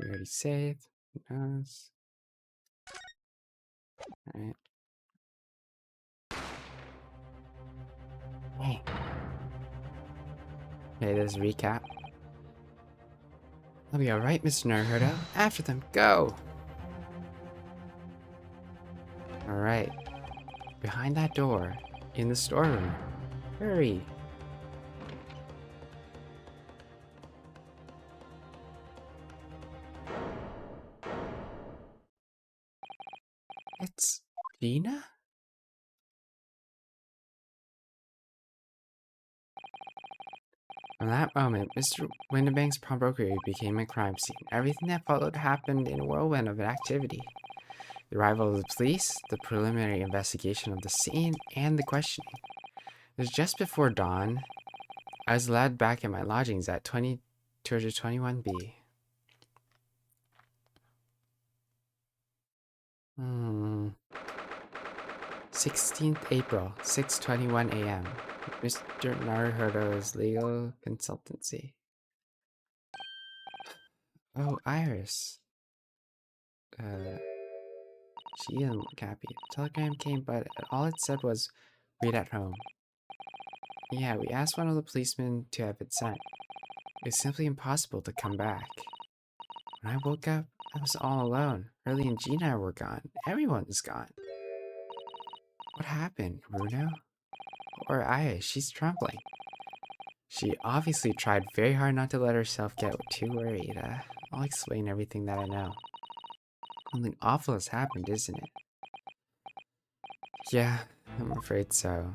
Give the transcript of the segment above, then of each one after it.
We already saved. Nice. Alright. Hey. Okay, there's a recap. I'll be alright, Mr. Naruto. After them, go! Alright. Behind that door, in the storeroom. Hurry! It's Gina? From that moment, Mr. Windibank's pawnbrokery became a crime scene. Everything that followed happened in a whirlwind of activity. The arrival of the police, the preliminary investigation of the scene, and the questioning. It was just before dawn. I was allowed back at my lodgings at 221B. 16th April, 6:21 a.m. Mr. Naruto's legal consultancy. Oh, Iris. She didn't look happy. Telegram came, but all it said was, "Read at home." Yeah, we asked one of the policemen to have it sent. It's simply impossible to come back. When I woke up, I was all alone. Hurley and Gina were gone. Everyone's gone. What happened, Bruno? Or Iris, she's trembling. She obviously tried very hard not to let herself get too worried. I'll explain everything that I know. Something awful has happened, isn't it? Yeah, I'm afraid so.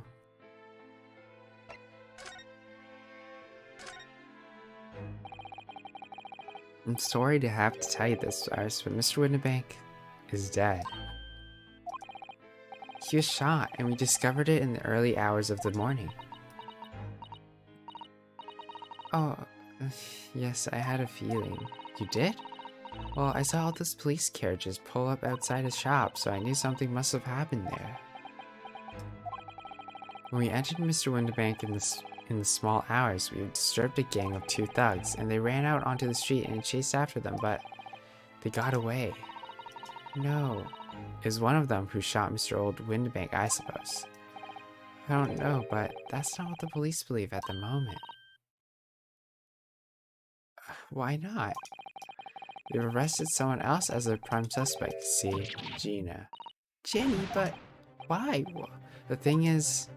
I'm sorry to have to tell you this, Iris, but Mr. Windibank is dead. He was shot, and we discovered it in the early hours of the morning. Oh, yes, I had a feeling. You did? Well, I saw all those police carriages pull up outside his shop, so I knew something must have happened there. When we entered Mr. Windibank in the small hours, we disturbed a gang of 2 thugs, and they ran out onto the street and chased after them, but they got away. No, it was one of them who shot Mr. Old Windibank, I suppose. I don't know, but that's not what the police believe at the moment. Why not? They've arrested someone else as their prime suspect. See, Gina. Jenny, but why? The thing is...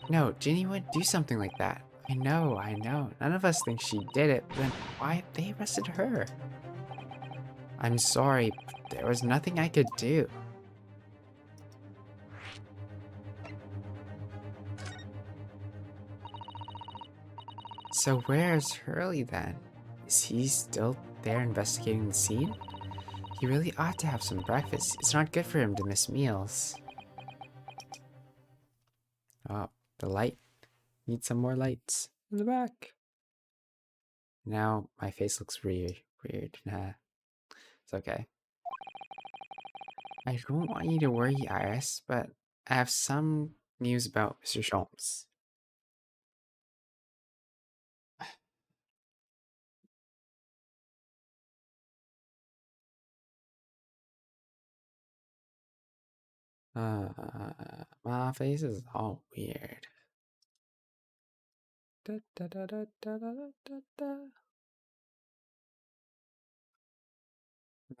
No, Ginny wouldn't do something like that. I know. None of us think she did it, but then why they arrested her? I'm sorry, but there was nothing I could do. So where's Hurley then? Is he still there investigating the scene? He really ought to have some breakfast. It's not good for him to miss meals. Oh, the light. Need some more lights in the back. Now my face looks weird. Nah, it's okay. I don't want you to worry, Iris, but I have some news about Mr. Sholmes. My face is all weird. Da, da, da, da, da, da, da, da.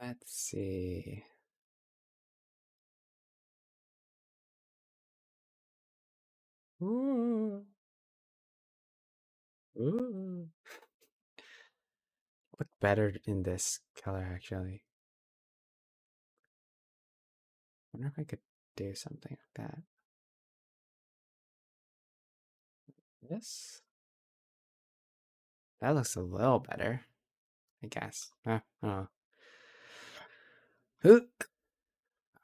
Let's see. Ooh. Ooh. Look better in this color, actually. Wonder if I could do something like that. This? That looks a little better, I guess. Oh.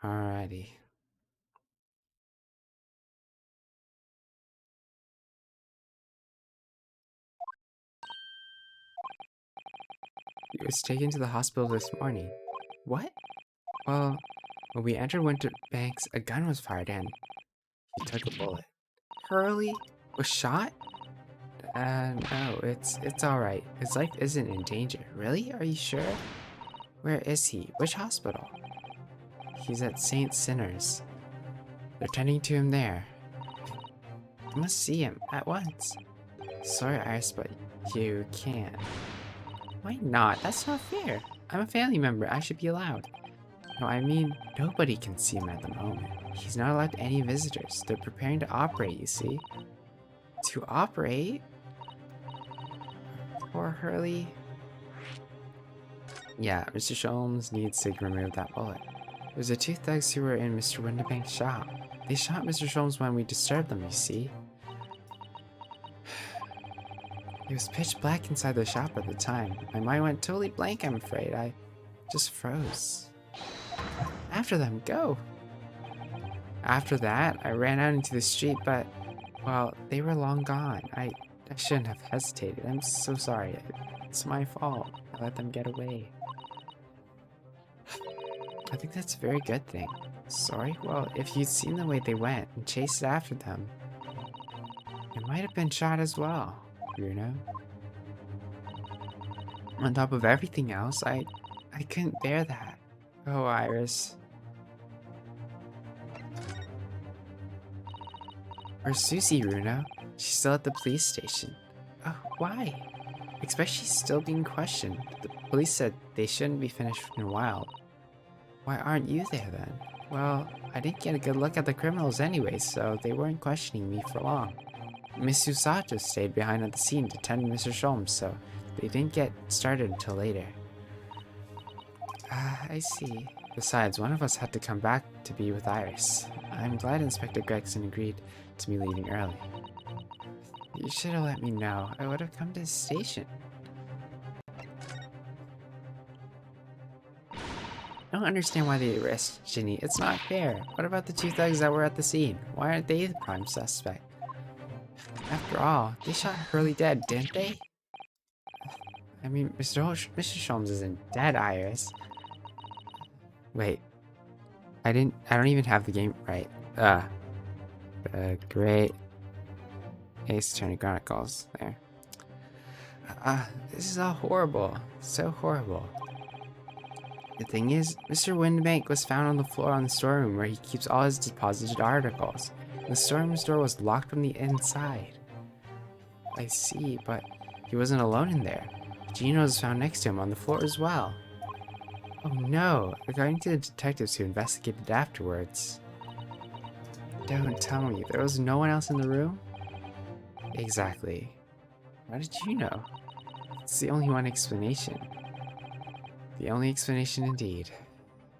Alrighty. He was taken to the hospital this morning. What? Well, when we entered Winterbanks, a gun was fired and he took a bullet. Hurley was shot? No, it's alright. His life isn't in danger. Really? Are you sure? Where is he? Which hospital? He's at St. Sinner's. They're tending to him there. I must see him at once. Sorry, Iris, but you can't. Why not? That's not fair. I'm a family member. I should be allowed. No, I mean, nobody can see him at the moment. He's not allowed any visitors. They're preparing to operate, you see. To operate? Poor Hurley. Yeah, Mr. Sholmes needs to remove that bullet. It was the two thugs who were in Mr. Winterbank's shop. They shot Mr. Sholmes when we disturbed them, you see. It was pitch black inside the shop at the time. My mind went totally blank, I'm afraid. I just froze. After them, go! After that, I ran out into the street, but, well, they were long gone. I shouldn't have hesitated. I'm so sorry. It's my fault. I let them get away. I think that's a very good thing. Sorry? Well, if you'd seen the way they went and chased after them, you might have been shot as well, you know? On top of everything else, I couldn't bear that. Oh, Iris. Where's Susie, Runo? She's still at the police station. Oh, why? Expect she's still being questioned. The police said they shouldn't be finished in a while. Why aren't you there then? Well, I didn't get a good look at the criminals anyway, so they weren't questioning me for long. Miss Usato stayed behind at the scene to tend to Mr. Sholmes, so they didn't get started until later. I see. Besides, one of us had to come back to be with Iris. I'm glad Inspector Gregson agreed to me leaving early. You should have let me know. I would have come to the station. I don't understand why they arrested Ginny. It's not fair. What about the two thugs that were at the scene? Why aren't they the prime suspect? After all, they shot Hurley dead, didn't they? I mean, Mr. Sholmes isn't dead, Iris. Wait. I don't even have the game right. Great Ace Attorney Chronicles there. This is all horrible. So horrible. The thing is, Mr. Windbank was found on the floor in the storeroom where he keeps all his deposited articles. The storeroom's door was locked from the inside. I see, but he wasn't alone in there. Gino was found next to him on the floor as well. Oh no, according to the detectives who investigated afterwards. Don't tell me, there was no one else in the room? Exactly. How did you know? It's the only one explanation. The only explanation indeed.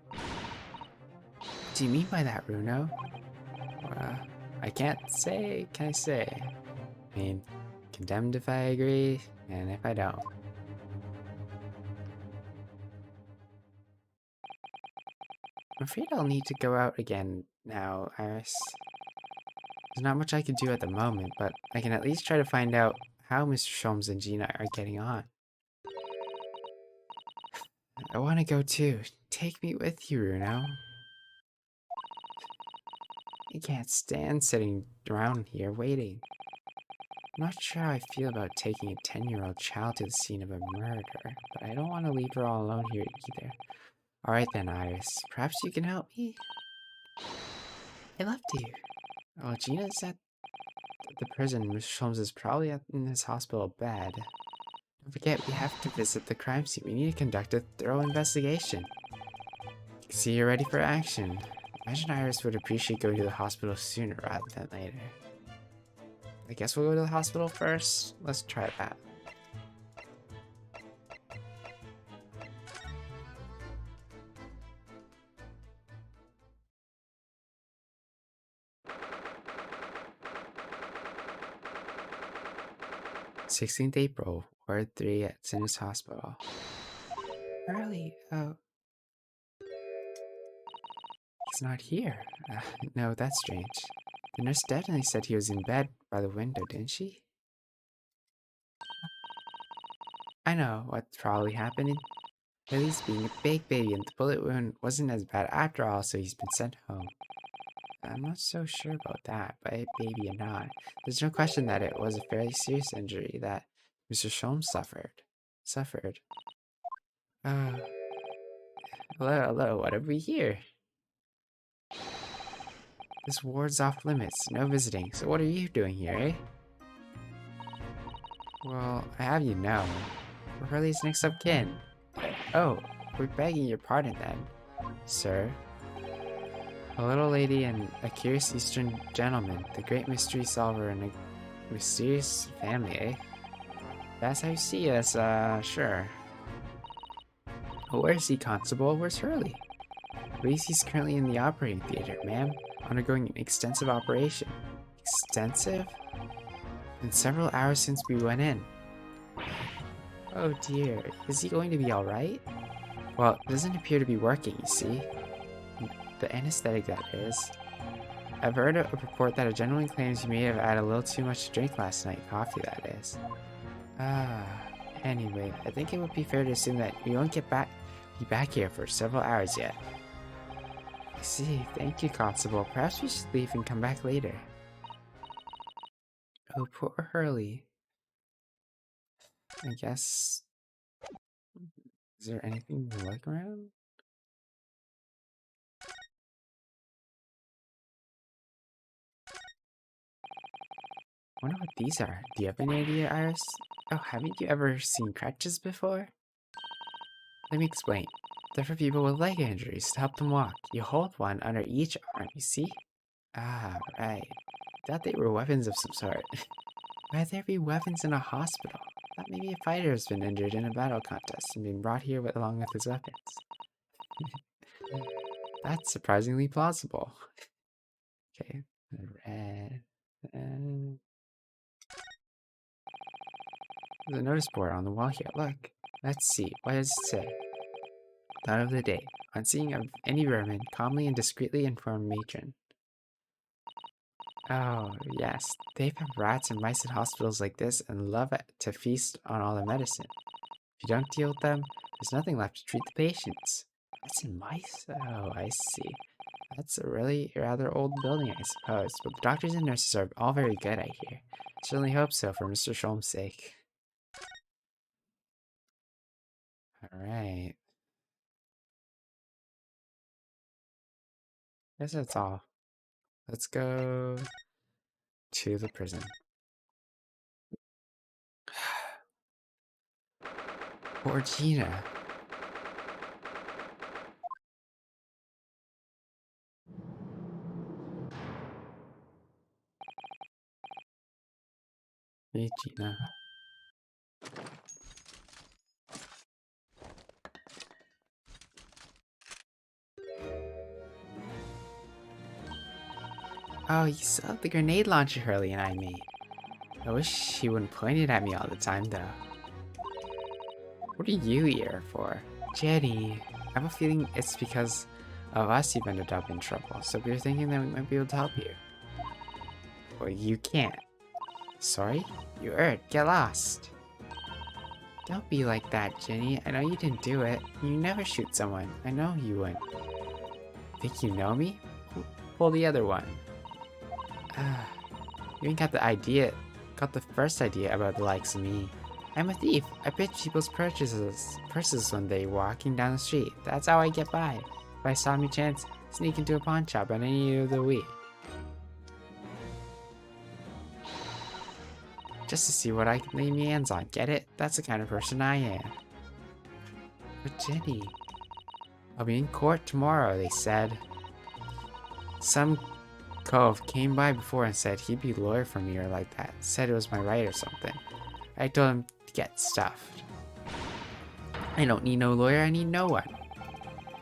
What do you mean by that, Runo? I can't say, can I say? I mean, condemned if I agree, and if I don't. I'm afraid I'll need to go out again now, Iris. There's not much I can do at the moment, but I can at least try to find out how Mr. Sholmes and Gina are getting on. I want to go too. Take me with you, Runo. I can't stand sitting around here waiting. I'm not sure how I feel about taking a 10-year-old child to the scene of a murder, but I don't want to leave her all alone here either. Alright then, Iris. Perhaps you can help me? I'd love to. Oh, Gina's at the prison. Mr. Holmes is probably in his hospital bed. Don't forget, we have to visit the crime scene. We need to conduct a thorough investigation. See, you're ready for action. Imagine Iris would appreciate going to the hospital sooner rather than later. I guess we'll go to the hospital first. Let's try that. "16th April, Ward 3 at Sinners Hospital." Early, he's not here. No, that's strange. The nurse definitely said he was in bed by the window, didn't she? I know what's probably happening. Lily's being a big baby and the bullet wound wasn't as bad after all, so he's been sent home. I'm not so sure about that, but maybe not. There's no question that it was a fairly serious injury that Mr. Sholmes suffered. Uh, hello, what have we here? This ward's off limits, no visiting, so what are you doing here, eh? Well, I have you know. We're Hurley's next of kin. Oh, we're begging your pardon then, sir. A little lady and a curious Eastern gentleman, the great mystery solver and a mysterious family, eh? That's how you see us, sure. Oh, where's he, Constable? Where's Hurley? I believe he's currently in the operating theater, ma'am, undergoing an extensive operation. Extensive? Been several hours since we went in. Oh dear, is he going to be alright? Well, it doesn't appear to be working, you see. The anesthetic, that is. I've heard a report that a gentleman claims he may have had a little too much to drink last night. Coffee, that is. Anyway, I think it would be fair to assume that we won't be back here for several hours yet. I see. Thank you, Constable. Perhaps we should leave and come back later. Oh, poor Hurley. I guess... Is there anything to look around? I wonder what these are. Do you have any idea, Iris? Oh, haven't you ever seen crutches before? Let me explain. They're for people with leg injuries to help them walk. You hold one under each arm, you see? Ah, right. Thought they were weapons of some sort. Why'd there be weapons in a hospital? Thought maybe a fighter has been injured in a battle contest and been brought here along with his weapons. That's surprisingly plausible. Okay, red. There's a notice board on the wall here. Look. Let's see. What does it say? Thought of the day. On seeing of any vermin, calmly and discreetly inform matron. Oh, yes. They've had rats and mice in hospitals like this and love to feast on all the medicine. If you don't deal with them, there's nothing left to treat the patients. Rats and mice? Oh, I see. That's a really rather old building, I suppose, but the doctors and nurses are all very good, I hear. Certainly hope so for Mr. Sholmes' sake. Alright. Guess that's all. Let's go to the prison. Poor Gina. Hey, Gina. Oh, you still have the grenade launcher Hurley and I made. I wish he wouldn't point it at me all the time, though. What are you here for? Jenny, I have a feeling it's because of us you've ended up in trouble, so we were thinking that we might be able to help you. Well, you can't. Sorry? You erred. Get lost. Don't be like that, Jenny. I know you didn't do it. You never shoot someone. I know you wouldn't. Think you know me? Pull the other one. You ain't got the first idea about the likes of me. I'm a thief. I pitch people's purses when they walking down the street. That's how I get by. If I saw me chance, sneak into a pawn shop on any of the week. Just to see what I can lay my hands on, get it? That's the kind of person I am. But Jenny, I'll be in court tomorrow, they said. Some cove came by before and said he'd be a lawyer for me or like that. Said it was my right or something. I told him to get stuffed. I don't need no lawyer, I need no one.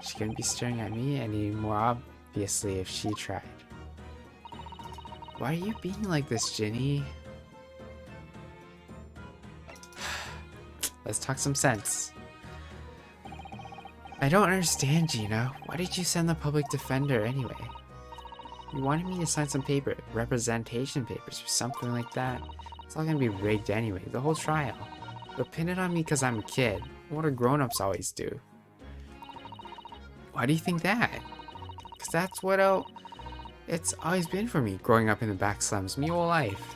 She couldn't be staring at me any more obviously if she tried. Why are you being like this, Jenny? Let's talk some sense. I don't understand, Gina. Why did you send the public defender anyway? You wanted me to sign some representation papers or something like that. It's all gonna be rigged anyway, the whole trial. You'll pin it on me because I'm a kid. What do grown-ups always do? Why do you think that? Because that's what It's always been for me, growing up in the back slums, me whole life.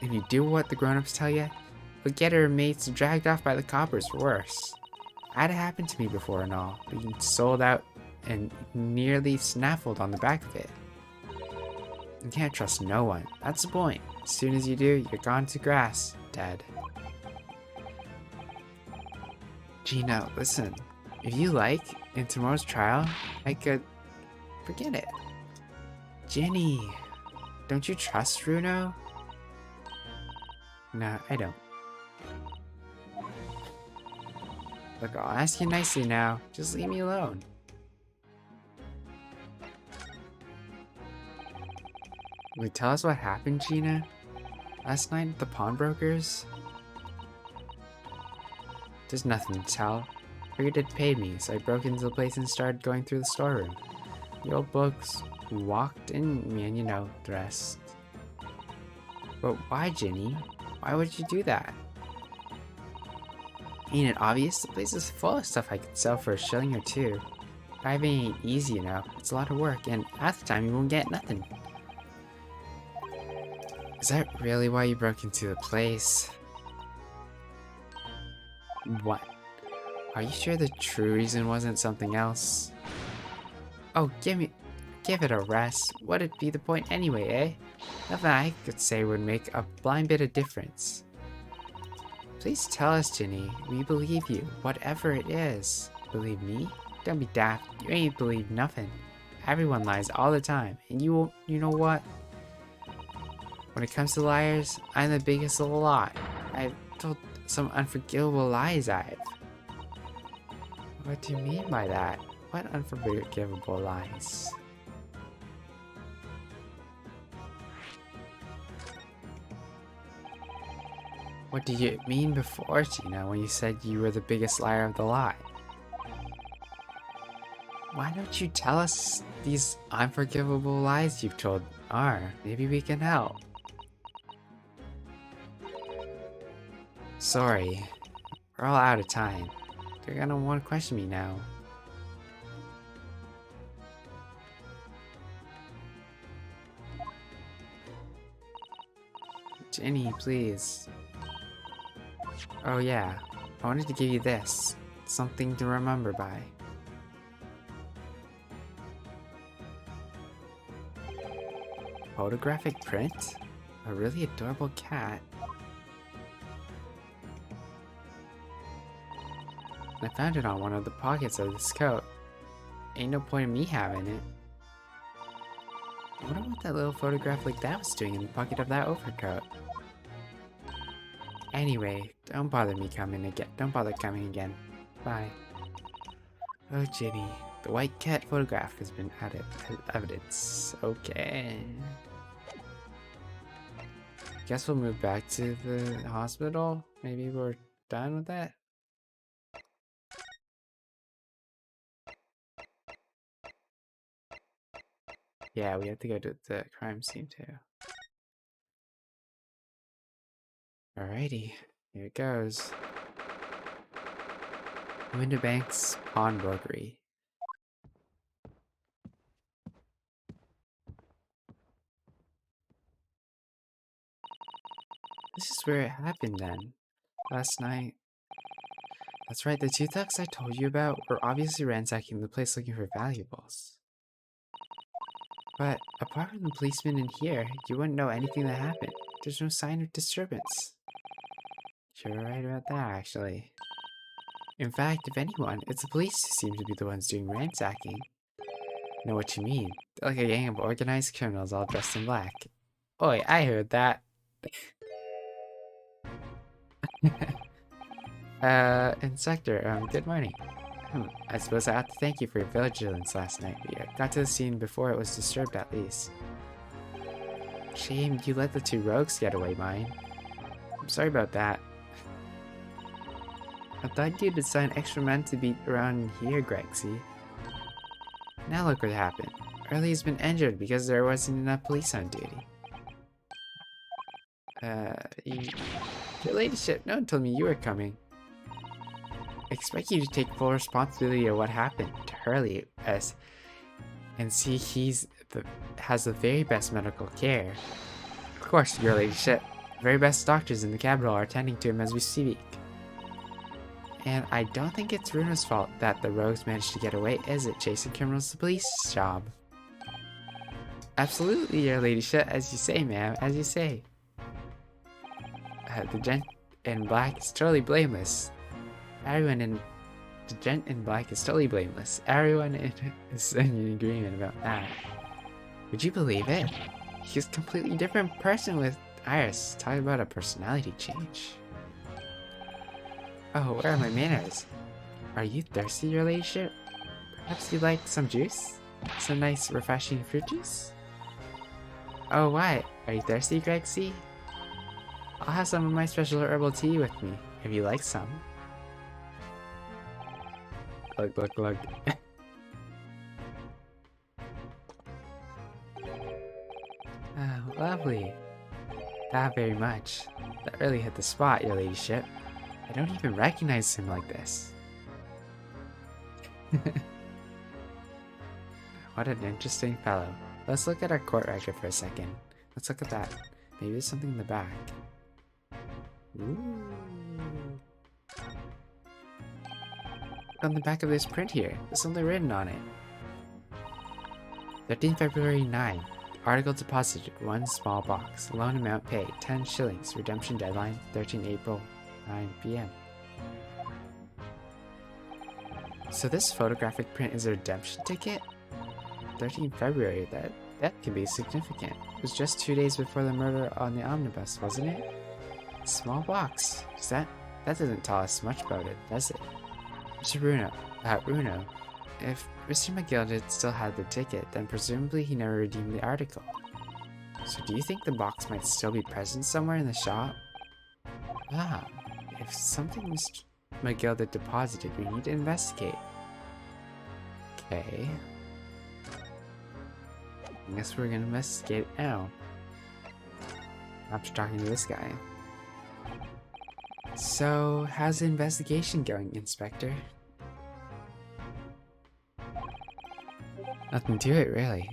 If you do what the grown-ups tell you, you'll get her mates dragged off by the coppers for worse. That happened to me before and all, being sold out and nearly snaffled on the back of it. You can't trust no one, that's the point. As soon as you do, you're gone to grass, dead. Gina, listen, if you like, in tomorrow's trial, I could... forget it. Jenny, don't you trust Bruno? No, I don't. Look, I'll ask you nicely now. Just leave me alone. Will you tell us what happened, Gina? Last night at the pawnbrokers? There's nothing to tell. Figured it paid me, so I broke into the place and started going through the storeroom. The old books walked in me and you know, the rest. But why, Ginny? Why would you do that? Ain't it obvious? The place is full of stuff I could sell for a shilling or two. Driving ain't easy, you know. It's a lot of work, and half the time you won't get nothing. Is that really why you broke into the place? What? Are you sure the true reason wasn't something else? Oh, give it a rest. What'd be the point anyway, eh? Nothing I could say would make a blind bit of difference. Please tell us, Ginny. We believe you, whatever it is. Believe me? Don't be daft. You ain't believe nothing. Everyone lies all the time, and you know what? When it comes to liars, I'm the biggest of the lot. I've told some unforgivable lies, What do you mean by that? What unforgivable lies? What did you mean before, Gina, when you said you were the biggest liar of the lot? Why don't you tell us these unforgivable lies you've told are? Maybe we can help. Sorry, we're all out of time. They're gonna want to question me now. Jenny, please. Oh yeah, I wanted to give you this. Something to remember by. Photographic print? A really adorable cat. I found it on one of the pockets of this coat. Ain't no point in me having it. I wonder what that little photograph like that was doing in the pocket of that overcoat. Anyway, don't bother coming again. Bye. Oh, Ginny, the white cat photograph has been added as evidence. Okay. Guess we'll move back to the hospital. Maybe we're done with that. Yeah, we have to go to the crime scene too. Alrighty, here it goes. Winterbank's Pawnbrokery. This is where it happened then. Last night. That's right, the two thugs I told you about were obviously ransacking the place looking for valuables. But apart from the policeman in here, you wouldn't know anything that happened. There's no sign of disturbance. You're right about that, actually. In fact, if anyone, it's the police who seem to be the ones doing ransacking. Know what you mean? They're like a gang of organized criminals all dressed in black. Oi, I heard that. Inspector, good morning. I suppose I have to thank you for your vigilance last night. We got to the scene before it was disturbed at least. Shame you let the two rogues get away, mine. I'm sorry about that. I thought you'd assign extra men to beat around here, Grexy. Now look what happened. Early's been injured because there wasn't enough police on duty. Your ladyship, no one told me you were coming. I expect you to take full responsibility of what happened to Hurley and see he's has the very best medical care. Of course, your ladyship. The very best doctors in the capital are attending to him as we speak. And I don't think it's Runa's fault that the rogues managed to get away, is it? Chasing criminals is the police job. Absolutely, your ladyship, as you say, ma'am, as you say. The gent in black is totally blameless. Everyone in the gent in black is totally blameless. Everyone is in agreement about that. Would you believe it? He's a completely different person with Iris. Talk about a personality change. Oh, where are my manners? Are you thirsty, your ladyship? Perhaps you'd like some juice? Some nice, refreshing fruit juice? Oh, what? Are you thirsty, Greg-C? I'll have some of my special herbal tea with me, if you like some. Glug, glug, glug. Oh, lovely. Not very much. That really hit the spot, your ladyship. I don't even recognize him like this. What an interesting fellow. Let's look at our court record for a second. Let's look at that. Maybe there's something in the back. Ooh. On the back of this print here, there's something written on it. 13 February 9. Article deposited, 1 small box. Loan amount paid, 10 shillings. Redemption deadline, 13 April, 9 p.m. So this photographic print is a redemption ticket? 13 February, that can be significant. It was just 2 days before the murder on the omnibus, wasn't it? Small box. That doesn't tell us much about it, does it? Mr. Bruno, if Mr. McGill still had the ticket, then presumably he never redeemed the article. So do you think the box might still be present somewhere in the shop? Ah, if something Mr. McGill deposited, we need to investigate. Okay. I guess we're gonna investigate it now. After talking to this guy. So, how's the investigation going, Inspector? Nothing to it, really.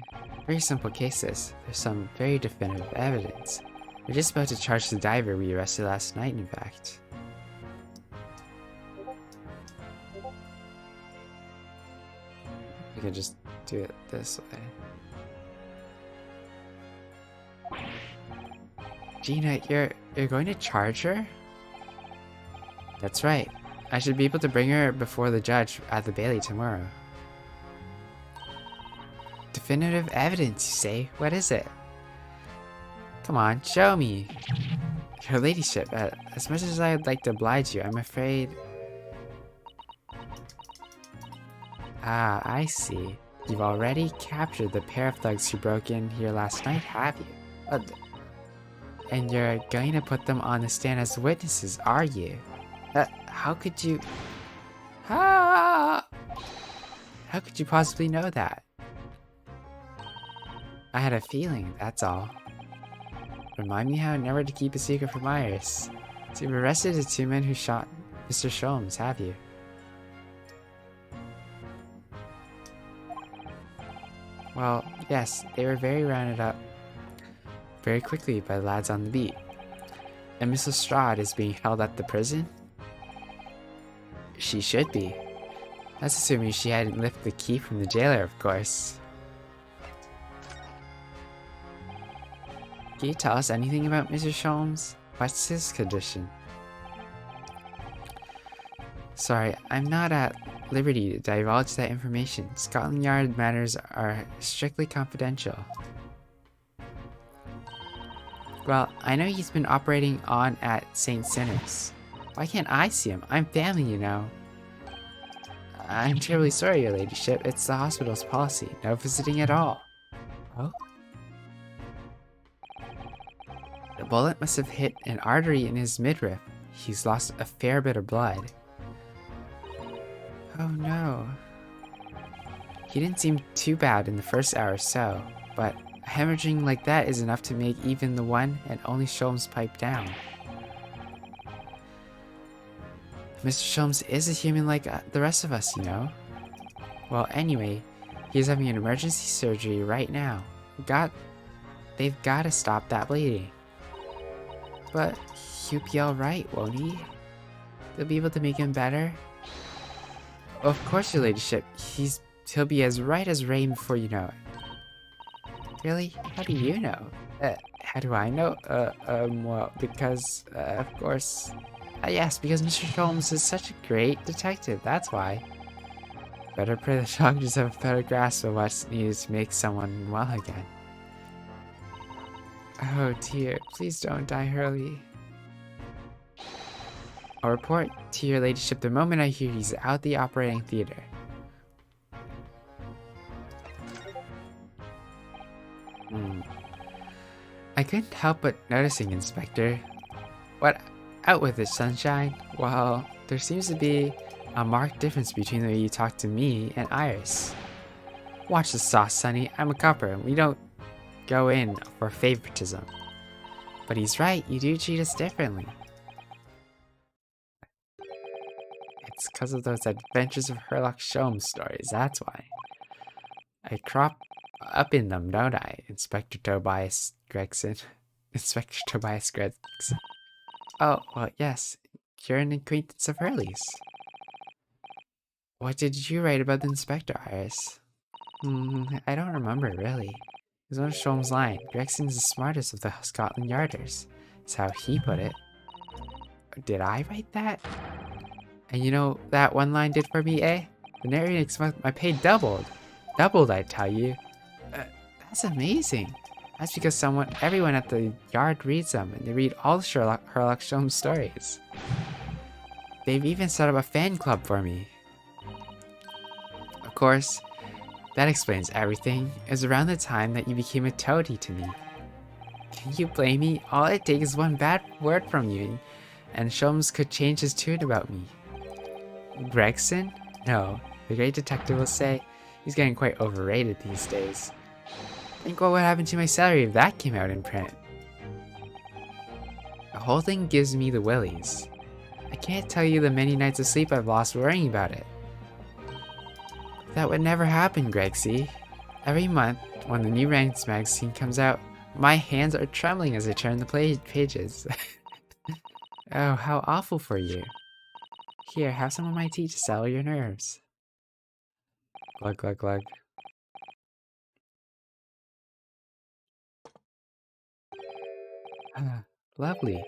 Very simple cases. There's some very definitive evidence. We're just about to charge the diver we arrested last night, in fact. We can just do it this way. Gina, you're going to charge her? That's right. I should be able to bring her before the judge at the Bailey tomorrow. Definitive evidence, you say? What is it? Come on, show me. Your ladyship, as much as I'd like to oblige you, I'm afraid... Ah, I see. You've already captured the pair of thugs who broke in here last night, have you? And you're going to put them on the stand as witnesses, are you? How could you... Ah! How could you possibly know that? I had a feeling, that's all. Remind me how never to keep a secret from Iris. So you've arrested the 2 men who shot Mr. Sholmes, have you? Well, yes, they were rounded up very quickly by the lads on the beat. And Miss Lestrade is being held at the prison? She should be. That's assuming she hadn't lifted the key from the jailer, of course. Can you tell us anything about Mr. Sholmes? What's his condition? Sorry, I'm not at liberty to divulge that information. Scotland Yard matters are strictly confidential. Well, I know he's been operating on at St. Sinners. Why can't I see him? I'm family, you know. I'm terribly sorry, your ladyship. It's the hospital's policy. No visiting at all. Oh? The bullet must have hit an artery in his midriff. He's lost a fair bit of blood. Oh no. He didn't seem too bad in the first hour or so, but hemorrhaging like that is enough to make even the one and only Sholmes pipe down. Mr. Sholmes is a human like the rest of us, you know. Well, anyway, He's having an emergency surgery right now. Got, they've got to stop that bleeding. But he'll be alright, won't he? They'll be able to make him better? Of course, your ladyship. He'll be as right as rain before you know it. Really? How do you know? How do I know? Well, because, of course... yes, because Mr. Holmes is such a great detective, that's why. Better pray the doctors have a better grasp of what's needed to make someone well again. Oh dear, please don't die early. I'll report to your ladyship the moment I hear he's out the operating theater. I couldn't help but noticing, Inspector. What? Out with it, sunshine? Well, there seems to be a marked difference between the way you talk to me and Iris. Watch the sauce, Sonny. I'm a copper, and we don't go in for favoritism. But he's right, you do treat us differently. It's because of those Adventures of Sherlock Sholmes stories, that's why. I crop up in them, don't I, Inspector Tobias Gregson? Inspector Tobias Gregson. Oh, well, yes. You're an acquaintance of Hurley's. What did you write about the Inspector, Iris? I don't remember, really. It was one of Sholmes' line. Gregson's the smartest of the Scotland Yarders. That's how he put it. Did I write that? And you know that one line did for me, eh? The narrating expense, my pay doubled. Doubled, I tell you. That's amazing. That's because everyone at the yard reads them, and they read all the Sherlock Holmes stories. They've even set up a fan club for me. Of course, that explains everything. It was around the time that you became a toady to me. Can you blame me? All it takes is one bad word from you, and Sholmes could change his tune about me. Gregson? No, the great detective will say he's getting quite overrated these days. Think what would happen to my salary if that came out in print. The whole thing gives me the willies. I can't tell you the many nights of sleep I've lost worrying about it. That would never happen, Gregsy. Every month, when the new Ranks magazine comes out, my hands are trembling as I turn the pages. Oh, how awful for you. Here, have some of my tea to settle your nerves. Glug, glug, glug. Ah, lovely.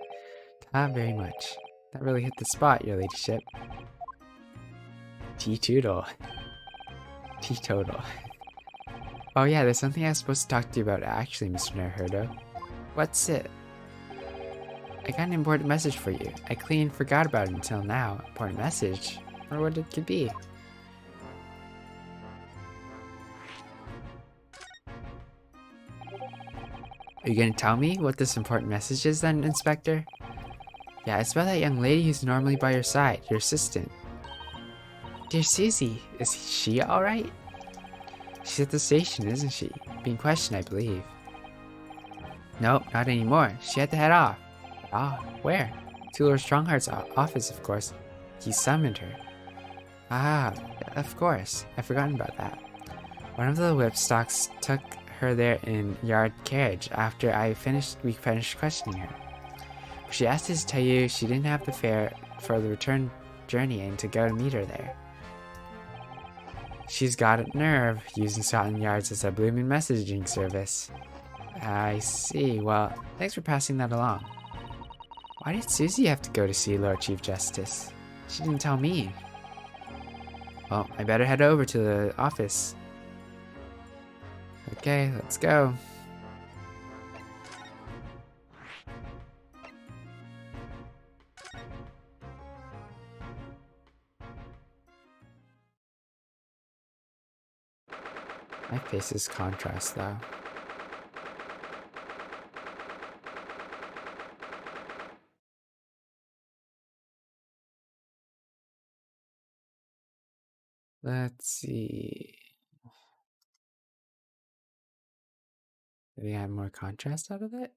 Not very much. That really hit the spot, your ladyship. Teetotal. Teetotal. Oh yeah, there's something I was supposed to talk to you about actually, Mr. Naruto. What's it? I got an important message for you. I clean forgot about it until now. Important message? Or what it could be. Are you gonna tell me what this important message is then, Inspector? Yeah, it's about that young lady who's normally by your side, your assistant. Dear Susie, is she alright? She's at the station, isn't she? Being questioned, I believe. Nope, not anymore. She had to head off. Ah, where? To Lord Strongheart's office, of course. He summoned her. Ah, of course. I've forgotten about that. One of the whipstocks took her there in yard carriage after we finished questioning her. She asked us to tell you she didn't have the fare for the return journey and to go to meet her there. She's got a nerve using Scotland Yards as a blooming messaging service. I see. Well, thanks for passing that along. Why did Susie have to go to see Lord Chief Justice? She didn't tell me. Well, I better head over to the office. Okay, let's go. My face is contrast though. Let's see. Did we have more contrast out of it?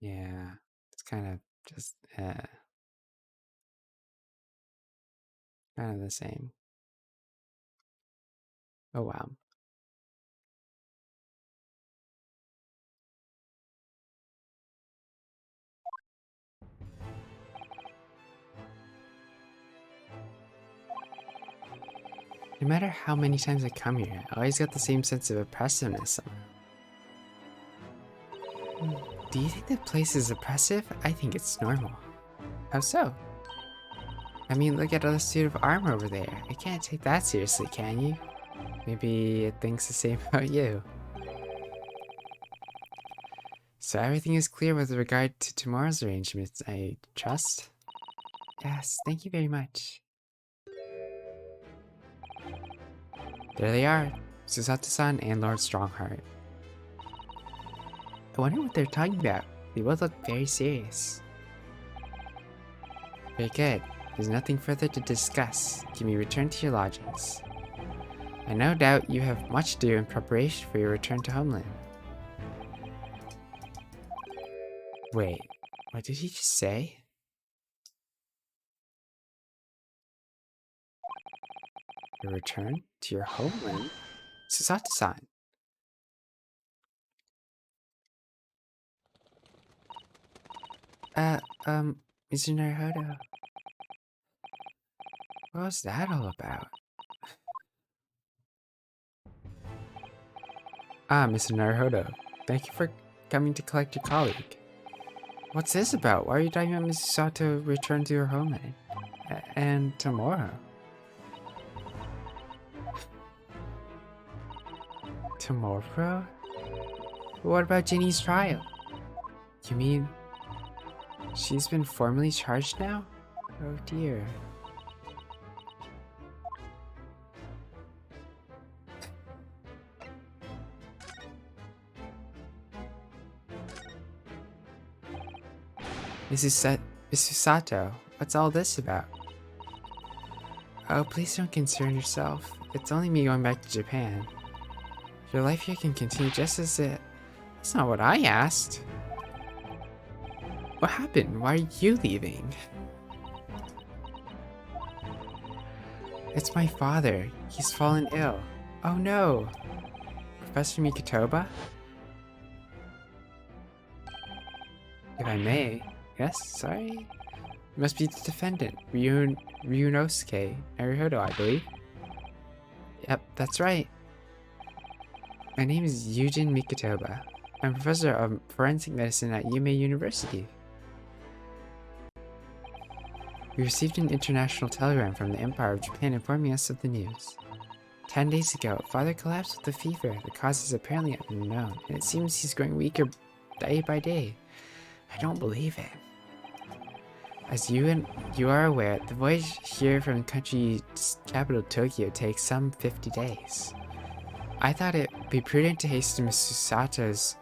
Yeah, it's kind of just Kind of the same. Oh wow. No matter how many times I come here, I always get the same sense of oppressiveness. Do you think the place is oppressive? I think it's normal. How so? I mean, look at the suit of armor over there. I can't take that seriously, can you? Maybe it thinks the same about you. So everything is clear with regard to tomorrow's arrangements, I trust? Yes, thank you very much. There they are, Susato-san and Lord Strongheart. I wonder what they're talking about. They both look very serious. Very good. There's nothing further to discuss. You may return to your lodgings. I no doubt you have much to do in preparation for your return to homeland. Wait, what did he just say? Your return to your homeland? Susato-san. Mr. Naruhodo. What was that all about? Ah, Mr. Naruhodo. Thank you for coming to collect your colleague. What's this about? Why are you talking about Mrs. Sato return to her homeland? And tomorrow? Tomorrow? What about Ginny's trial? You mean she's been formally charged now? Oh dear. Mrs. Sato, what's all this about? Oh, please don't concern yourself. It's only me going back to Japan. Your life here can continue just as it... That's not what I asked. What happened? Why are you leaving? It's my father. He's fallen ill. Oh no! Professor Mikotoba? If I may... Yes, sorry? You must be the defendant, Ryunosuke Naruhodo, I believe. Yep, that's right. My name is Yujin Mikotoba. I'm a professor of forensic medicine at Yume University. We received an international telegram from the Empire of Japan informing us of the news. 10 days ago, Father collapsed with a fever. The cause is apparently unknown, and it seems he's growing weaker day by day. I don't believe it. As you are aware, the voyage here from the country's capital Tokyo takes some 50 days. I thought it would be prudent to hasten Mr. Sato's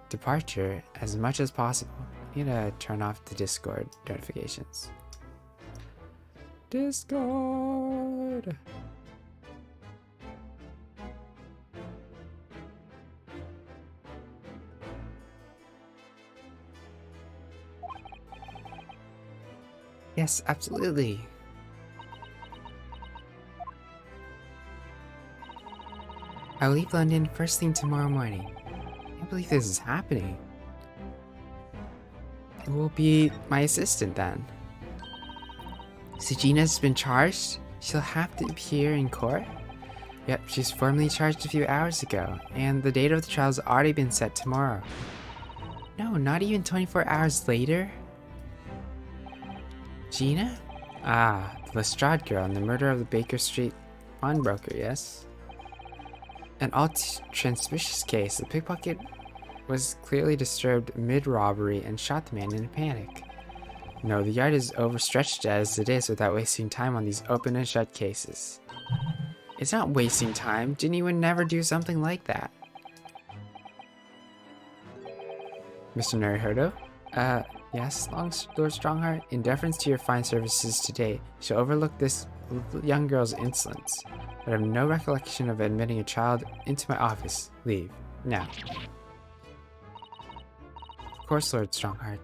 departure as much as possible. I need to turn off the Discord notifications. Discord! Yes, absolutely. I'll leave London first thing tomorrow morning. I can't believe this is happening. Who will be my assistant then? Sujina's been charged? She'll have to appear in court? Yep, she's formally charged a few hours ago, and the date of the trial's already been set tomorrow. No, not even 24 hours later? Gina? Ah, the Lestrade girl and the murder of the Baker Street pawnbroker, yes? An all-transsuspicious case. The pickpocket was clearly disturbed mid-robbery and shot the man in a panic. No, the yard is overstretched as it is without wasting time on these open and shut cases. It's not wasting time. Ginny would never do something like that. Mr. Naruhodo? Yes, Lord Strongheart? In deference to your fine services today, you shall overlook this young girl's insolence. But I have no recollection of admitting a child into my office. Leave. Now. Of course, Lord Strongheart.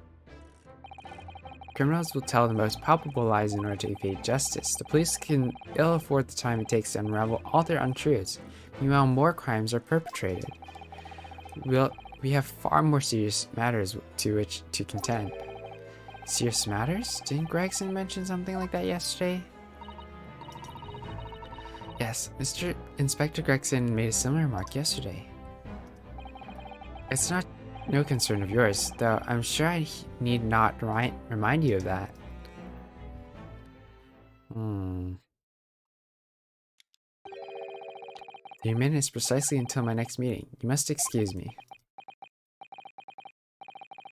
Criminals will tell the most palpable lies in order to evade justice. The police can ill afford the time it takes to unravel all their untruths. Meanwhile, more crimes are perpetrated. We have far more serious matters to which to contend. Serious matters? Didn't Gregson mention something like that yesterday? Yes, Mr. Inspector Gregson made a similar remark yesterday. It's no concern of yours, though I'm sure I need not remind you of that. 3 minutes precisely until my next meeting. You must excuse me.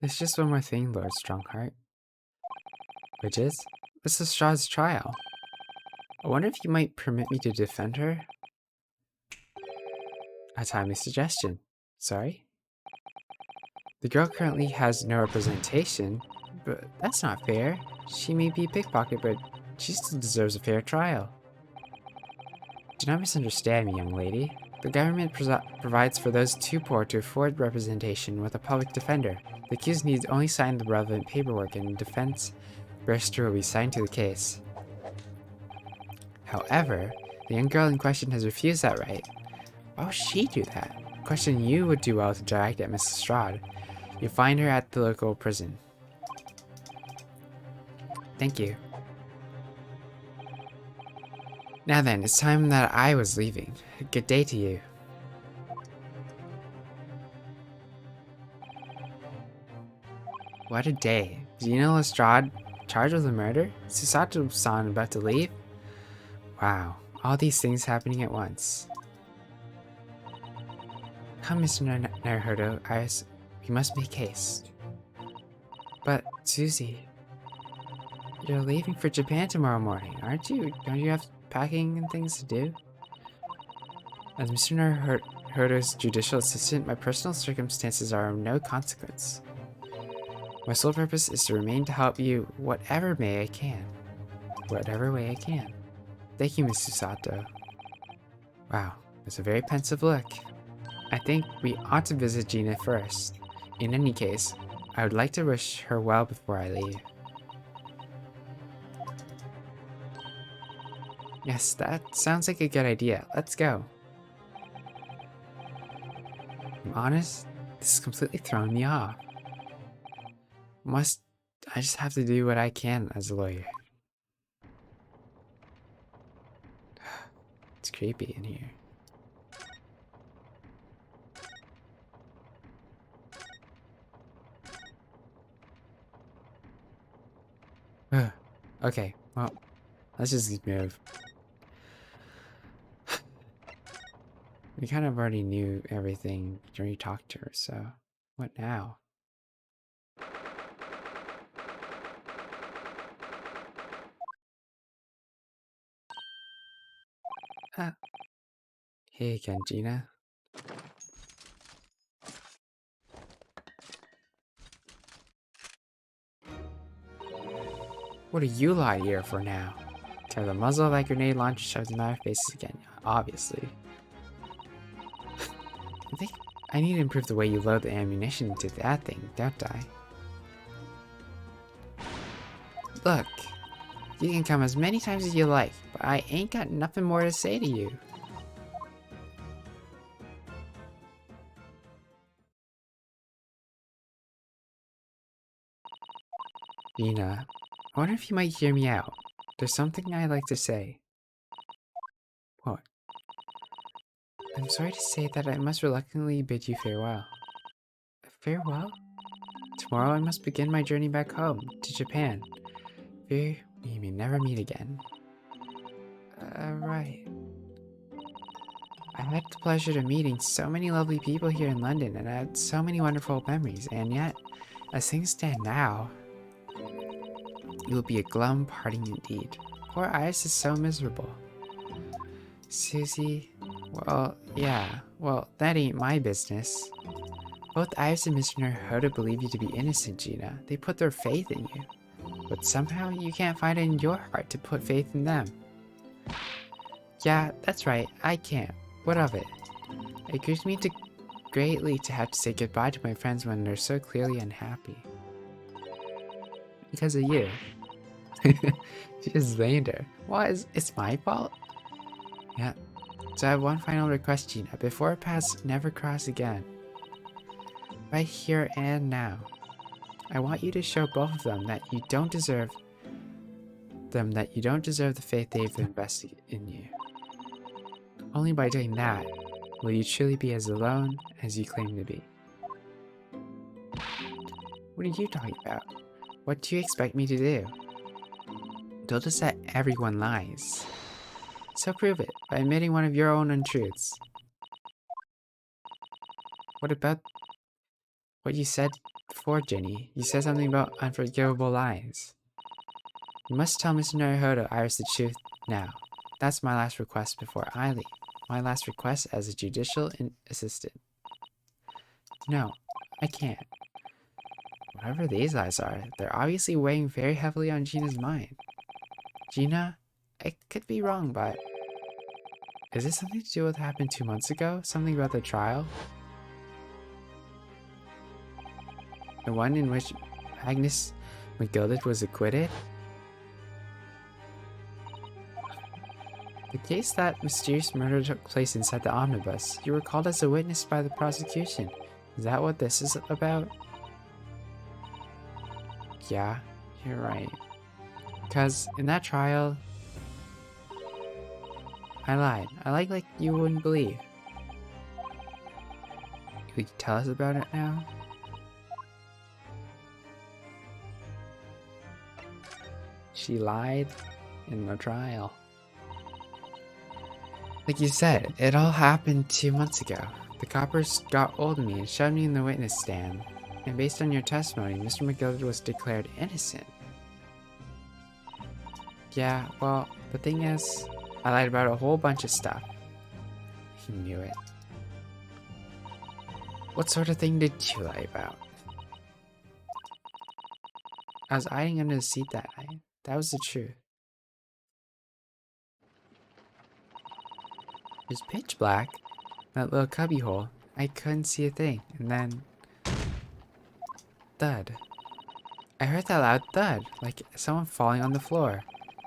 There's just one more thing, Lord Strongheart. Which is? Mrs. Straw's trial. I wonder if you might permit me to defend her? A timely suggestion. Sorry? The girl currently has no representation, but that's not fair. She may be a pickpocket, but she still deserves a fair trial. Do not misunderstand me, young lady. The government provides for those too poor to afford representation with a public defender. The accused needs only sign the relevant paperwork and the defense barrister will be signed to the case. However, the young girl in question has refused that right. Why would she do that? A question you would do well to direct at Mrs. Strahd. You'll find her at the local prison. Thank you. Now then, it's time that I was leaving. Good day to you. What a day. Gina Lestrade charged with a murder? Susato-san about to leave? Wow, all these things happening at once. Come, Mr. Naruhodo, Iris, we must make haste. But, Susie, you're leaving for Japan tomorrow morning, aren't you? Don't you have packing and things to do? As Mr. Naruhodo's judicial assistant, my personal circumstances are of no consequence. My sole purpose is to remain to help you whatever way I can. Whatever way I can. Thank you, Miss Susato. Wow, that's a very pensive look. I think we ought to visit Gina first. In any case, I would like to wish her well before I leave. Yes, that sounds like a good idea. Let's go. I'm honest, this is completely throwing me off. I just have to do what I can as a lawyer. It's creepy in here. Okay, well, let's just move. We kind of already knew everything during you talked to her, so what now? Hey again, Gina. What are you lot here for now? To have the muzzle of that grenade launcher shoved in our faces again, obviously. I think I need to improve the way you load the ammunition into that thing, don't I? Look, you can come as many times as you like, but I ain't got nothing more to say to you. Nina, I wonder if you might hear me out. There's something I'd like to say. What? I'm sorry to say that I must reluctantly bid you farewell. Farewell? Tomorrow I must begin my journey back home, to Japan. Fear we may never meet again. Right. I had the pleasure of meeting so many lovely people here in London and I had so many wonderful memories, and yet, as things stand now, it will be a glum parting indeed. Poor Iris is so miserable. Susie, well, yeah, well, that ain't my business. Both Iris and Mr. Naruhodo believe you to be innocent, Gina. They put their faith in you. But somehow you can't find it in your heart to put faith in them. Yeah, that's right, I can't. What of it? It grieves me greatly to have to say goodbye to my friends when they're so clearly unhappy. Because of you. She just blamed her. What? It's my fault? Yeah. So I have one final request, Gina. Before our paths never cross again. Right here and now. I want you to show both of them that you don't deserve the faith they've invested in you. Only by doing that will you truly be as alone as you claim to be. What are you talking about? What do you expect me to do? Don't just that everyone lies. So prove it by admitting one of your own untruths. What about what you said before, Jenny? You said something about unforgivable lies. You must tell Mr. Naruhodo Iris the truth now. That's my last request before I leave. My last request as a judicial assistant. No, I can't. Whatever these lies are, they're obviously weighing very heavily on Gina's mind. Gina, I could be wrong, but is this something to do with what happened 2 months ago? Something about the trial? The one in which Agnes McGilded was acquitted? The case that mysterious murder took place inside the omnibus. You were called as a witness by the prosecution. Is that what this is about? Yeah, you're right. Because in that trial, I lied. I lied like you wouldn't believe. Could you tell us about it now? She lied in the trial. Like you said, it all happened 2 months ago. The coppers got hold of me and shoved me in the witness stand. And based on your testimony, Mr. McGilded was declared innocent. Yeah, well, the thing is, I lied about a whole bunch of stuff. He knew it. What sort of thing did you lie about? I was hiding under the seat that night. That was the truth. It was pitch black. That little cubby hole. I couldn't see a thing. And then... thud. I heard that loud thud, like someone falling on the floor.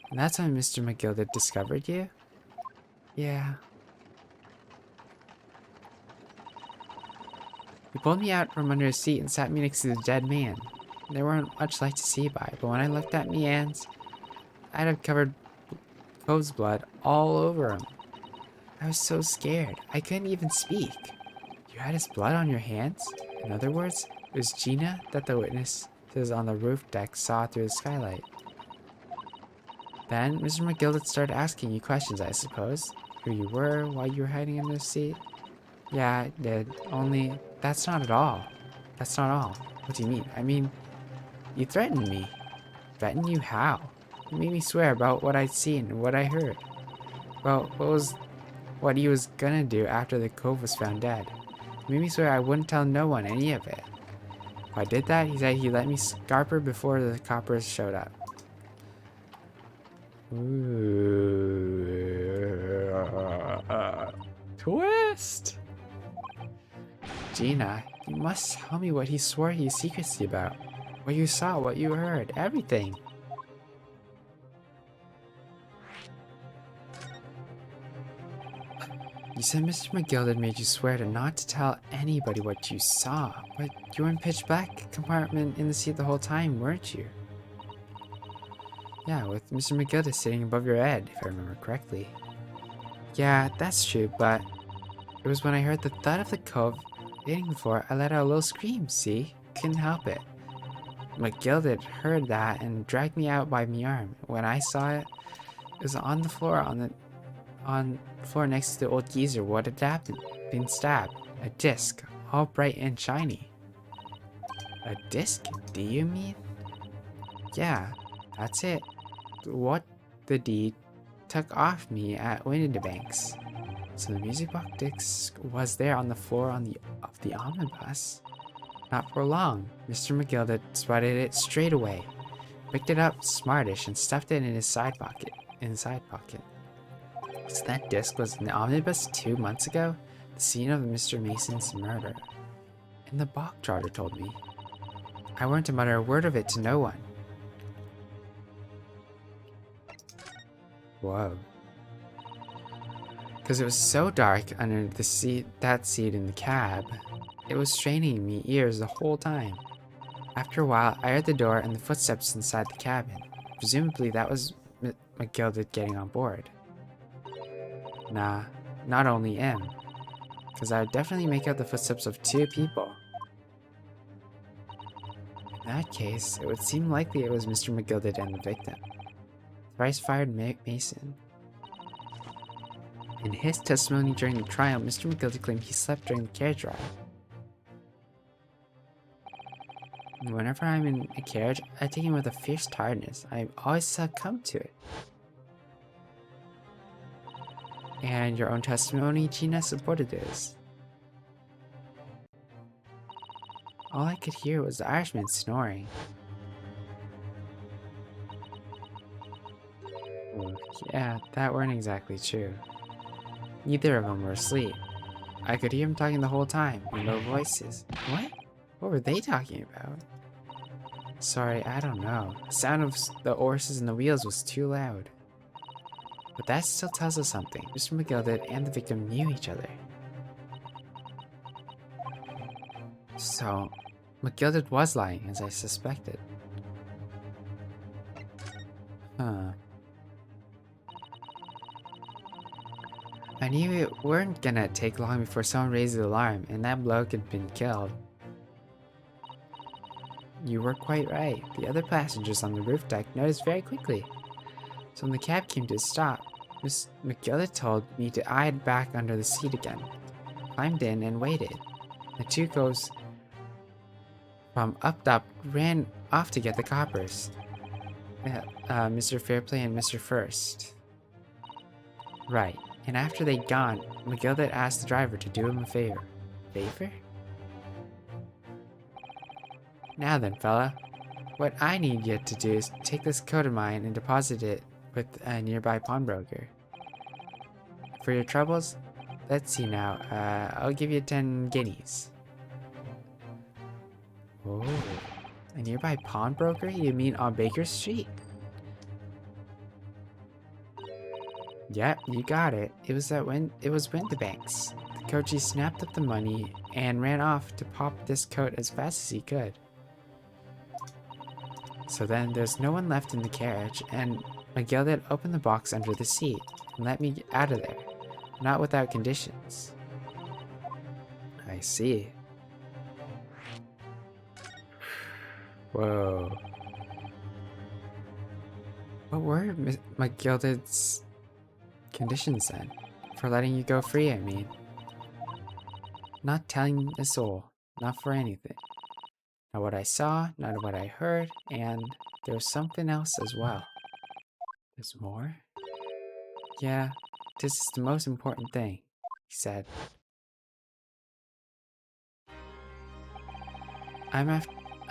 And that's when Mr. McGilded discovered you? Yeah. He pulled me out from under a seat and sat me next to the dead man. There weren't much light to see by, but when I looked at me hands, I'd have covered Cove's blood all over him. I was so scared, I couldn't even speak. You had his blood on your hands? In other words, it was Gina that the witnesses on the roof deck saw through the skylight. Then, Mr. McGilded started asking you questions, I suppose. Who you were, why you were hiding in the seat. Yeah, I did. Only, that's not at all. That's not all. What do you mean? I mean, you threatened me. Threatened you how? You made me swear about what I'd seen and what I heard. Well, what he was gonna do after the Cove was found dead. He made me swear I wouldn't tell no one any of it. If I did that, he said he'd let me scarp her before the coppers showed up. Twist! Gina, you must tell me what he swore he secrecy about. What you saw, what you heard, everything. You said Mr. McGilded made you swear to not to tell anybody what you saw, but you were in pitch black compartment in the seat the whole time, weren't you? Yeah, with Mr. McGilded sitting above your head, if I remember correctly. Yeah, that's true, but it was when I heard the thud of the Cove hitting the floor, I let out a little scream, see? Couldn't help it. McGilded heard that and dragged me out by my arm. When I saw it, it was on the floor floor next to the old geezer. What had happened? Been stabbed. A disc, all bright and shiny. A disc? Do you mean? Yeah, that's it. What the deed took off me at Windibanks. So the music box disc was there on the floor of the omnibus. Not for long. Mr. McGilded spotted it straight away, picked it up smartish, and stuffed it in his side pocket. So that disc was in the omnibus 2 months ago, the scene of Mr. Mason's murder. And the bog trotter told me. I weren't to mutter a word of it to no one. Whoa. Because it was so dark under that seat in the cab, it was straining me ears the whole time. After a while, I heard the door and the footsteps inside the cabin. Presumably that was McGilded getting on board. Nah, not only him, because I would definitely make out the footsteps of two people. In that case, it would seem likely it was Mr. McGilded and the victim. Thrice fired Mason. In his testimony during the trial, Mr. McGilded claimed he slept during the carriage ride. Whenever I'm in a carriage, I take him with a fierce tiredness. I always succumb to it. And your own testimony, Gina, supported this. All I could hear was the Irishman snoring. Yeah, that weren't exactly true. Neither of them were asleep. I could hear him talking the whole time, in low voices. What? What were they talking about? Sorry, I don't know. The sound of the horses and the wheels was too loud. But that still tells us something. Mr. McGilded and the victim knew each other. So, McGilded was lying, as I suspected. Huh. I knew it weren't gonna take long before someone raised the alarm, and that bloke had been killed. You were quite right. The other passengers on the roof deck noticed very quickly. So when the cab came to a stop, Miss McGillett told me to hide back under the seat again. Climbed in and waited. The two ghosts from up top ran off to get the coppers. Mr. Fairplay and Mr. First. Right. And after they'd gone, McGilded asked the driver to do him a favor. Favor? Now then, fella. What I need you to do is take this coat of mine and deposit it with a nearby pawnbroker. For your troubles, let's see now. I'll give you 10 guineas. Oh, a nearby pawnbroker? You mean on Baker Street? Yep, you got it. It was Windibank's. The coachie snapped up the money and ran off to pop this coat as fast as he could. So then there's no one left in the carriage, and McGilded opened the box under the seat and let me get out of there. Not without conditions. I see. Whoa. What were McGilded's conditions then? For letting you go free, I mean. Not telling a soul. Not for anything. Not what I saw, not what I heard, and there was something else as well. There's more? Yeah, this is the most important thing, he said. I'm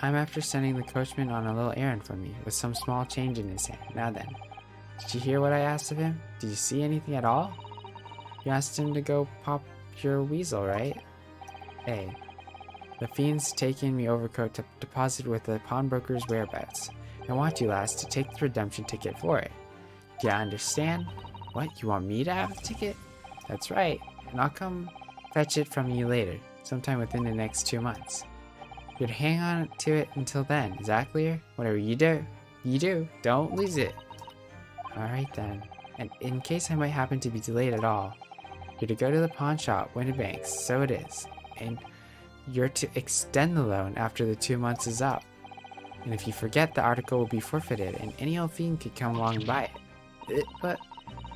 after sending the coachman on a little errand for me, with some small change in his hand. Now then, did you hear what I asked of him? Did you see anything at all? You asked him to go pop your weasel, right? Hey, the fiend's taking me overcoat to deposit with the pawnbroker's whereabouts. I want you, lass, to take the redemption ticket for it. Do you understand? What, you want me to have the ticket? That's right, and I'll come fetch it from you later, sometime within the next 2 months. You'd hang on to it until then, is that clear? Whatever you do, don't lose it. Alright then, and in case I might happen to be delayed at all, you're to go to the pawn shop, Windibanks, so it is, and you're to extend the loan after the 2 months is up. And if you forget, the article will be forfeited, and any old fiend could come along and buy it. But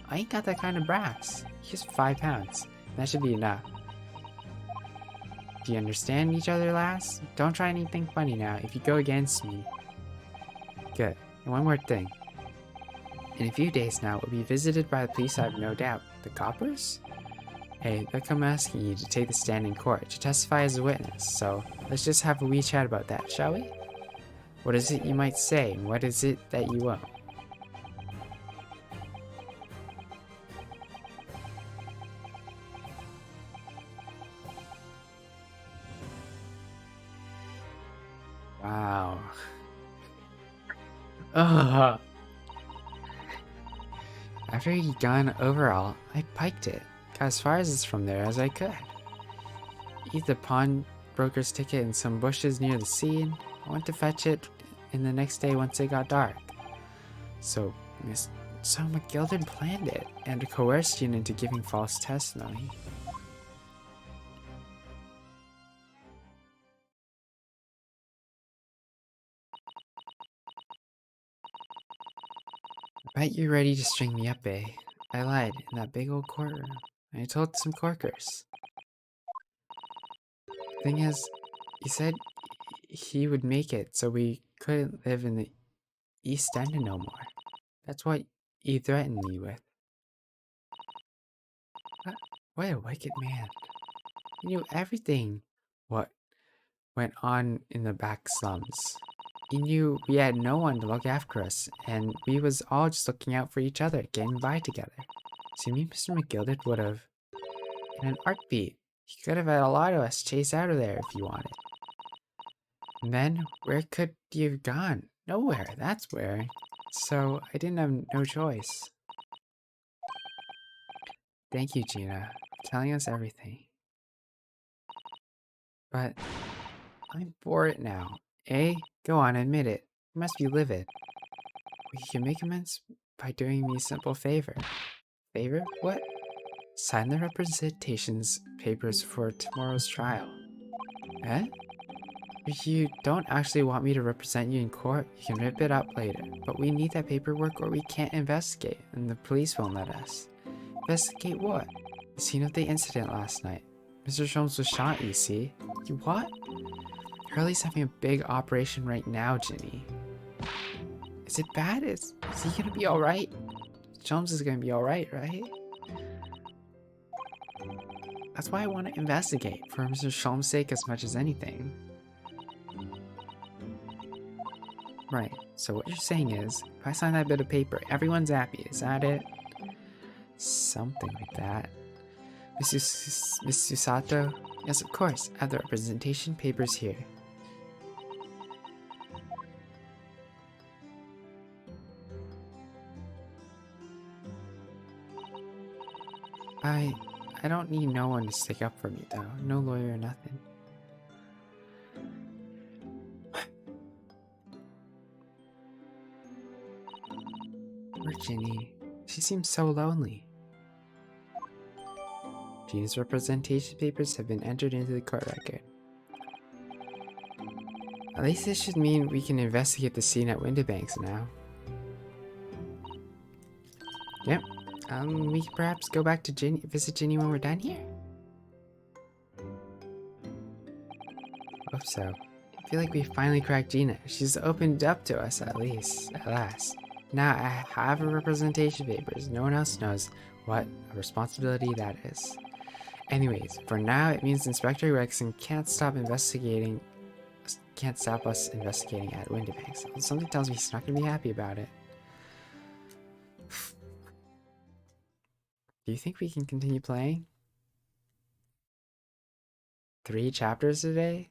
I ain't got that kind of brass. Here's £5. That should be enough. Do you understand each other, lass? Don't try anything funny now if you go against me. Good. And one more thing. In a few days now, we'll be visited by the police, I have no doubt. The coppers? Hey, they'll come asking you to take the stand in court, to testify as a witness, so let's just have a wee chat about that, shall we? What is it you might say, and what is it that you won't? Wow. Ugh. After he'd gone overall, I piked it. Got as far as from there as I could. Eat the pawnbroker's ticket in some bushes near the scene. I went to fetch it in the next day once it got dark. So McGilden planned it and coerced you into giving false testimony. I bet you're ready to string me up, eh? I lied in that big old courtroom. I told some corkers. Thing is, he said he would make it so we couldn't live in the East End no more. That's what he threatened me with. What a wicked man. He knew everything what went on in the back slums. He knew we had no one to look after us, and we was all just looking out for each other, getting by together. See, me, Mr. McGilded would have, in an heartbeat, he could have had a lot of us chased out of there if he wanted. And then, where could he have gone? Nowhere, that's where. So, I didn't have no choice. Thank you, Gina, for telling us everything. But, I'm bored now. Eh? Go on, admit it. You must be livid. We can make amends by doing me a simple favor. Favor? What? Sign the representations papers for tomorrow's trial. Eh? If you don't actually want me to represent you in court, you can rip it up later. But we need that paperwork or we can't investigate, and the police won't let us. Investigate what? The scene of the incident last night. Mr. Sholmes was shot, you see. You what? Hurley's having a big operation right now, Ginny. Is it bad? Is he gonna be alright? Sholmes is gonna be alright, right? That's why I want to investigate, for Mr. Sholmes' sake as much as anything. Right, so what you're saying is, if I sign that bit of paper, everyone's happy, is that it? Something like that. Miss Susato? Yes, of course, I have the representation papers here. I don't need no one to stick up for me, though. No lawyer or nothing. Poor Ginny. She seems so lonely. Ginny's representation papers have been entered into the court record. At least this should mean we can investigate the scene at Windibanks now. Yep. We can perhaps go back to visit Ginny when we're done here? Hope so. I feel like we finally cracked Gina. She's opened up to us at last. Now I have her representation papers. No one else knows what a responsibility that is. Anyways, for now it means Inspector Rexon can't stop us investigating at Windibanks. Something tells me he's not gonna be happy about it. Do you think we can continue playing? 3 chapters a day?